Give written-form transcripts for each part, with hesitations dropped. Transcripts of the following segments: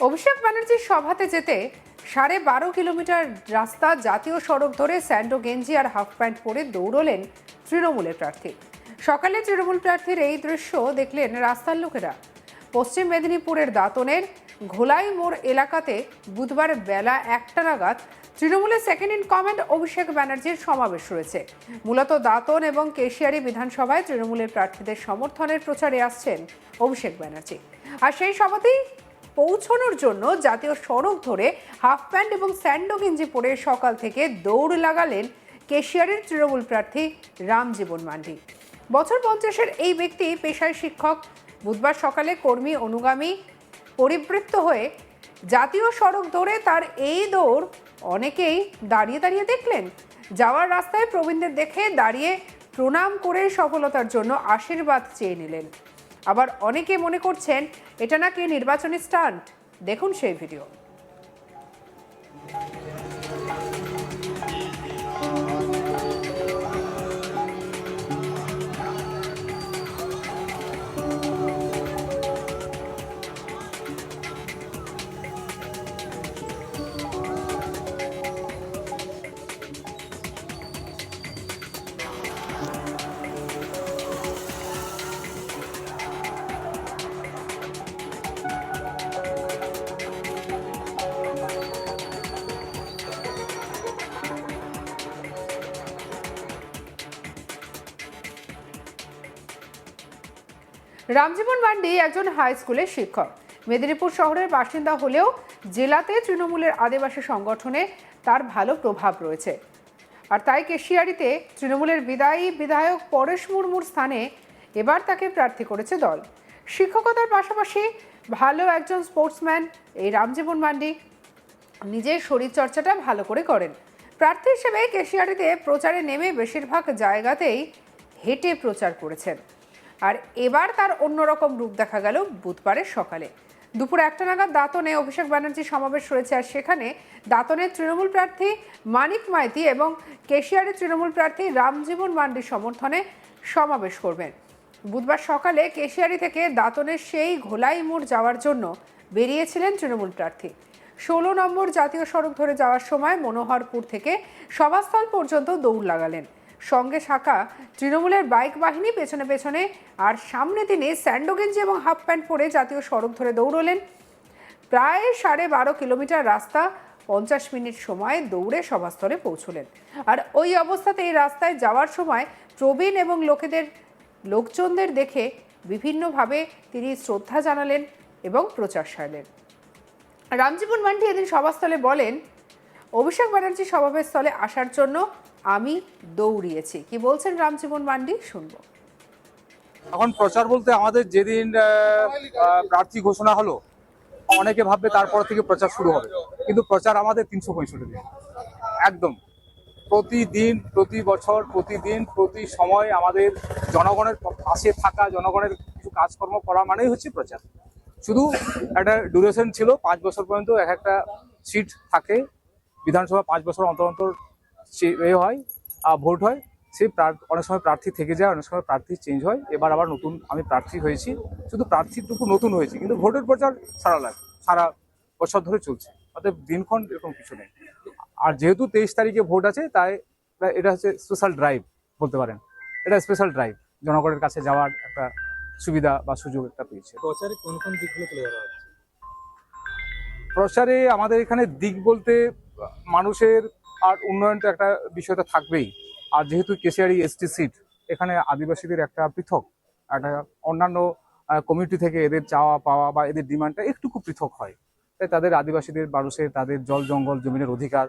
অভিষেক ব্যানার্জির সভাতে যেতে 12.5 কিলোমিটার রাস্তা জাতীয় সড়ক ধরে স্যান্ডো গেঞ্জি আর হাফ প্যান্ট পরে দৌড়লেন তৃণমূলের প্রার্থী। সকালে তৃণমূল প্রার্থীর এই দৃশ্য দেখলেন রাস্তার লোকেরা। পশ্চিম মেদিনীপুরের দাঁতনের ঘোলাই মোড় এলাকাতে বুধবার বেলা 1টা নাগাদ তৃণমূলের সেকেন্ড ইন কমান্ড অভিষেক ব্যানার্জির সমাবেশ রয়েছে। মূলত দাঁতন এবং কেশিয়ারি বিধানসভায় তৃণমূলের প্রার্থীদের সমর্থনের প্রচারে আসছেন অভিষেক ব্যানার্জি। আর সেই সভাতেই পৌঁছানোর জন্য জাতীয় সড়ক ধরে হাফ প্যান্ট এবং স্যান্ডো গেঞ্জি পরে সকাল থেকে দৌড় লাগালেন কেশিয়ারির তৃণমূল প্রার্থী রামজীবন মান্ডি। বছর 50-এর এই ব্যক্তি পেশায় শিক্ষক। বুধবার সকালে কর্মী অনুগামী পরিবৃত্ত হয়ে জাতীয় সড়ক ধরে তার এই দৌড় অনেকেই দাঁড়িয়ে দাঁড়িয়ে দেখলেন। যাওয়ার রাস্তায় প্রবীণদের দেখে দাঁড়িয়ে প্রণাম করে সফলতার জন্য আশীর্বাদ চেয়ে নিলেন। আবার অনেকে মনে করছেন এটা নাকি নির্বাচনী স্টান্ট। দেখুন সেই ভিডিও। রামজীবন মান্ডি একজন হাই স্কুলের শিক্ষক। মেদিনীপুর শহরের বাসিন্দা হলেও জেলাতে তৃণমূলের আদিবাসী সংগঠনে তার ভালো প্রভাব রয়েছে। আর তাই কেশিয়ারিতে তৃণমূলের বিদায়ী বিধায়ক পরেশ মুর্মুর স্থানে এবার তাকে প্রার্থী করেছে দল। শিক্ষকতার পাশাপাশি ভালো একজন স্পোর্টসম্যান এই রামজীবন মান্ডি। নিজের শরীরচর্চাটা ভালো করে করেন। প্রার্থী হিসেবে কেশিয়ারিতে প্রচারে নেমে বেশিরভাগ জায়গাতেই হেঁটে প্রচার করেছেন। আর এবার তার অন্যরকম রূপ দেখা গেল বুধবারের সকালে। দুপুর 1টা নাগাদ দাঁতনে অভিষেক ব্যানার্জি সমাবেশ রয়েছে। আর সেখানে দাঁতনের তৃণমূল প্রার্থী মানিক মাইতি এবং কেশিয়ারের তৃণমূল প্রার্থী রামজীবন মান্ডির সমর্থনে সমাবেশ করবেন। বুধবার সকালে কেশিয়ারি থেকে দাঁতনের সেই ঘোলাই মোড় যাওয়ার জন্য বেরিয়েছিলেন তৃণমূল প্রার্থী। 16 নম্বর জাতীয় সড়ক ধরে যাওয়ার সময় মনোহরপুর থেকে সভাস্থল পর্যন্ত দৌড় লাগালেন। সঙ্গে থাকা তৃণমূলের বাইক বাহিনী পেছনে পেছনে, আর সামনে তিনি স্যান্ডো গেঞ্জি এবং হাফ প্যান্ট পরে জাতীয় সড়ক ধরে দৌড়লেন। প্রায় 12.5 কিলোমিটার রাস্তা 50 মিনিট সময় দৌড়ে সভাস্থলে পৌঁছলেন। আর ওই অবস্থাতে এই রাস্তায় যাওয়ার সময় প্রবীণ এবং লোকজনদের দেখে বিভিন্নভাবে তিনি শ্রদ্ধা জানালেন এবং প্রচার সারলেন। রামজীবন মান্ডি এদিন সভাস্থলে বলেন, অভিষেক ব্যানার্জি সমাবেশস্থলে আসার জন্য আমি দৌড়িয়েছি। কি বলছেন রামজীবন মান্ডি, শুনবো। এখন প্রচার বলতে আমাদের যেদিন প্রার্থী ঘোষণা হলো অনেকে ভাববে তারপর থেকে প্রচার শুরু হবে, কিন্তু প্রচার আমাদের 365 দিন, একদম প্রতিদিন, প্রতি বছর, প্রতিদিন, প্রতি সময় আমাদের জনগণের পাশে থাকা, জনগণের কিছু কাজকর্ম করা মানেই হচ্ছে প্রচার। শুধু একটা ডিউরেশন ছিল 5 বছর পর্যন্ত একটা সিট থাকে বিধানসভা, 5 বছর অন্তর অন্তর হয় ভোট হয়। সেই অনেক সময় প্রার্থী থেকে যায়, অনেক সময় প্রার্থী চেঞ্জ হয়। এবার আবার নতুন আমি প্রার্থী হয়েছি, শুধু প্রার্থীটুকু নতুন হয়েছে, কিন্তু ভোটের প্রচার সারা বছর ধরে চলছে। অর্থাৎ দিনক্ষণ এরকম কিছু নেই। আর যেহেতু 23 তারিখে ভোট আছে, তাই এটা হচ্ছে স্পেশাল ড্রাইভ বলতে পারেন। এটা স্পেশাল ড্রাইভ, জনগণের কাছে যাওয়ার একটা সুবিধা বা সুযোগ একটা পেয়েছে। প্রচারে কোন কোন দিকগুলো তুলে ধরা হচ্ছে? প্রচারে আমাদের এখানে দিক বলতে মানুষের আর উন্নয়ন তো একটা বিষয় তো থাকবেই। আর যেহেতু কেশিয়ারি এসটি সিট, এখানে আদিবাসীদের একটা পৃথক একটা অন্যান্য কমিউনিটি থেকে এদের চাওয়া পাওয়া বা এদের ডিমান্ডটা একটুকু পৃথক হয়। তাই তাদের আদিবাসীদের মানুষের তাদের জল জঙ্গল জমিনের অধিকার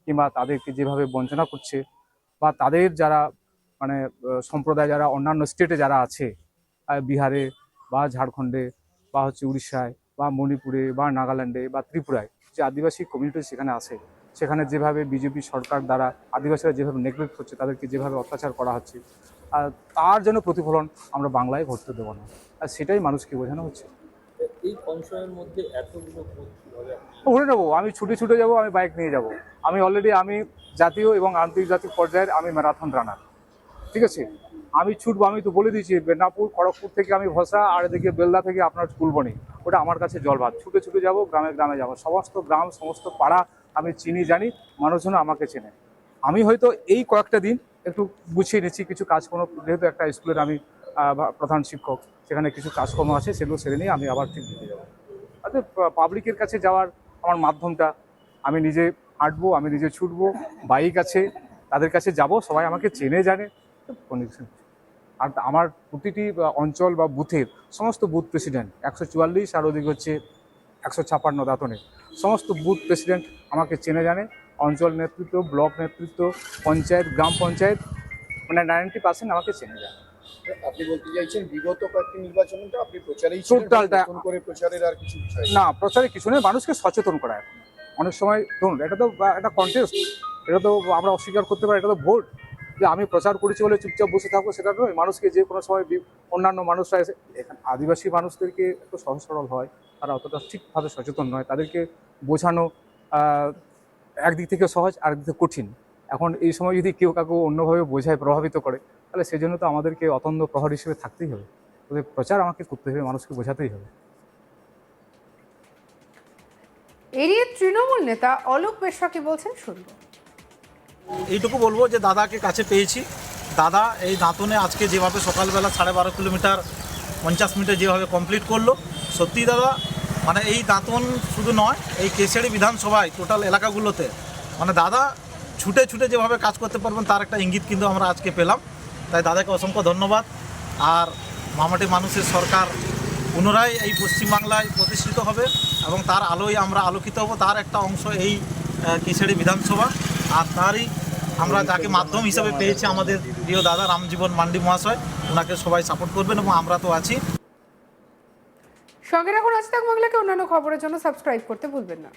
কিংবা তাদেরকে যেভাবে বঞ্চনা করছে, বা তাদের যারা মানে সম্প্রদায় যারা অন্যান্য স্টেটে যারা আছে, বিহারে বা ঝাড়খণ্ডে বা হচ্ছে উড়িষ্যায় বা মণিপুরে বা নাগাল্যান্ডে বা ত্রিপুরায় যে আদিবাসী কমিউনিটি সেখানে আছে, সেখানে যেভাবে বিজেপি সরকার দ্বারা আদিবাসীরা যেভাবে নেগলেক্ট হচ্ছে, তাদেরকে যেভাবে অত্যাচার করা হচ্ছে, আর তার জন্য প্রতিফলন আমরা বাংলায় ভোট দেবো না, আর সেটাই মানুষকে বোঝানো হচ্ছে। এই কম সময়ের মধ্যে এতগুলো ভোট কিভাবে ভরে নেবো, আমি ছুটে যাবো, আমি বাইক নিয়ে যাব। আমি অলরেডি আমি জাতীয় এবং আন্তর্জাতিক পর্যায়ের আমি ম্যারাথন রানার, ঠিক আছে। আমি ছুটবো, আমি তো বলে দিয়েছি মেদিনীপুর খড়গপুর থেকে আমি ভসা, আর এদিকে বেলদা থেকে আপনার ফুলবনি, ওটা আমার কাছে জলভাত। ছুটে যাব, গ্রামে গ্রামে যাব, সমস্ত গ্রাম সমস্ত পাড়া আমি চিনি জানি, মানুষজন আমাকে চেনে। আমি হয়তো এই কয়েকটা দিন একটু গুছিয়ে নিচ্ছি কিছু কাজকর্ম, যেহেতু একটা স্কুলের আমি প্রধান শিক্ষক, সেখানে কিছু কাজকর্ম আছে, সেগুলো সেরে নিয়ে আমি আবার ঠিক দিতে যাবো। অর্থাৎ পাবলিকের কাছে যাওয়ার আমার মাধ্যমটা, আমি নিজে হাঁটবো, আমি নিজে ছুটবো, বাইক আছে, তাদের কাছে যাব, সবাই আমাকে চেনে জানে। আর আমার প্রতিটি অঞ্চল বা বুথের সমস্ত বুথ প্রেসিডেন্ট 144 আর ওদিকে হচ্ছে 156 দাঁতনে সমস্ত বুথ প্রেসিডেন্ট আমাকে চেনে জানে। অঞ্চল নেতৃত্ব, ব্লক নেতৃত্ব, পঞ্চায়েত, গ্রাম পঞ্চায়েত, মানে 90% আমাকে চেনে জানে। আপনি বলতে চাইছেন বিগত কয়েকটি নির্বাচনে তো আপনি প্রচারেই টোটালটা নতুন করে প্রচারের আর কিছু বিষয় না, প্রচারে কিছু নেই, মানুষকে সচেতন করা। এখন অনেক সময় ধরুন এটা তো একটা কন্টেস্ট, এটা তো আমরা অস্বীকার করতে পারি, এটা তো ভোট। যে আমি প্রচার করেছি বলে চুপচাপ বসে থাকবো সেটা নয়, মানুষকে যে কোনো সময় অন্যান্য মানুষরা এসে, এখানে আদিবাসী মানুষদেরকে একটু সহজ সরল হয়, তারা অতটা ঠিকভাবে সচেতন নয়, তাদেরকে বোঝানো একদিক থেকে সহজ, আরেকদিক থেকে কঠিন। এখন এই সময় যদি কেউ কাউকে অন্যভাবে বোঝায়, প্রভাবিত করে, তাহলে সেজন্য তো আমাদেরকে অতন্দ্র প্রহর হিসেবে থাকতেই হবে। তবে প্রচার আমাকে করতে হবে, মানুষকে বোঝাতেই হবে। এড়িয়ে তৃণমূল নেতা অলোক বেশরা কি বলছেন শুনবো। এইটুকু বলবো যে দাদাকে কাছে পেয়েছি। দাদা এই দাঁতনে আজকে যেভাবে সকালবেলা 12.5 কিলোমিটার 50 মিনিটে যেভাবে কমপ্লিট করলো, সত্যি দাদা মানে এই দাঁতন শুধু নয়, এই কেশিয়ারি বিধানসভায় টোটাল এলাকাগুলোতে মানে দাদা ছুটে যেভাবে কাজ করতে পারবেন তার একটা ইঙ্গিত কিন্তু আমরা আজকে পেলাম। তাই দাদাকে অসংখ্য ধন্যবাদ। আর মামাটি মানুষের সরকার পুনরায় এই পশ্চিমবাংলায় প্রতিষ্ঠিত হবে এবং তার আলোয় আমরা আলোকিত হব, তার একটা অংশ এই কেশিয়ারি বিধানসভা। আর তারই আমরা যাকে মাধ্যম হিসেবে পেয়েছি আমাদের প্রিয় দাদা রামজীবন মান্ডি মহাশয়, ওনাকে সবাই সাপোর্ট করবেন এবং আমরা তো আছি। সঙ্গে রাখুন আজ তাক বাংলাকে অন্যান্য খবরের জন্য সাবস্ক্রাইব করতে ভুলবেন না।